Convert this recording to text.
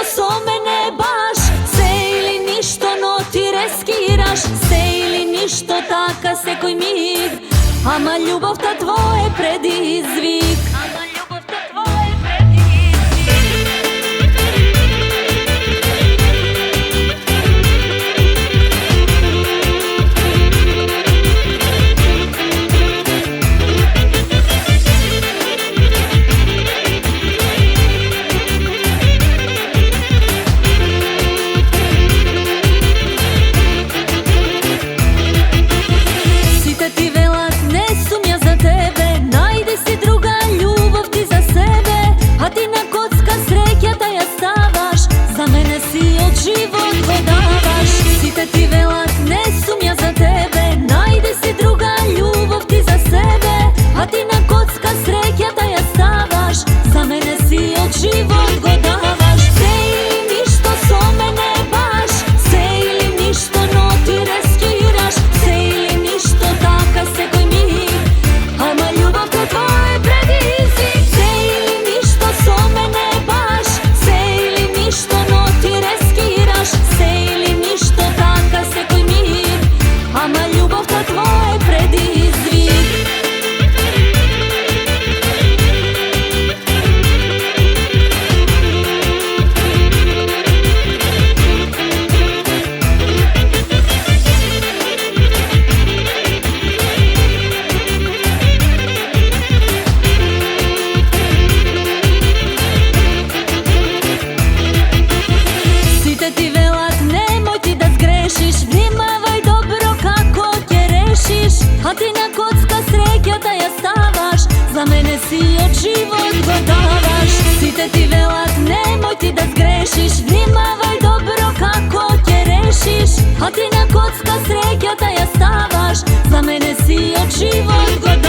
со мене баш, се или ништо, но ти рескираш, се или ништо, така секој миг, ама љубовта твој е предизвик. Живот го даваш, сите ти велат не сум ја за тебе, најди си друга љубов ти за себе, а ти на коцка среќата ја ставаш, за мене си од живот го даваш. Се или ништо со мене баш, се или ништо, но ти рескираш, се или ништо, така секој миг, ама љубовта твој е предизвик. Се или ништо со мене баш, се или ништо, но ти рескираш, се или ништо, така секој миг, ама љубовта твој е предизвик. Сите ти велат немој ти да сгрешиш, внимавај добро како ќе решиш, а ти на коцка среќата ја ставаш, за мене си од живот го даваш. Сите ти велат немој ти да сгрешиш, внимавај добро како ќе решиш, а ти на коцка среќата ја ставаш, за мене си од живот го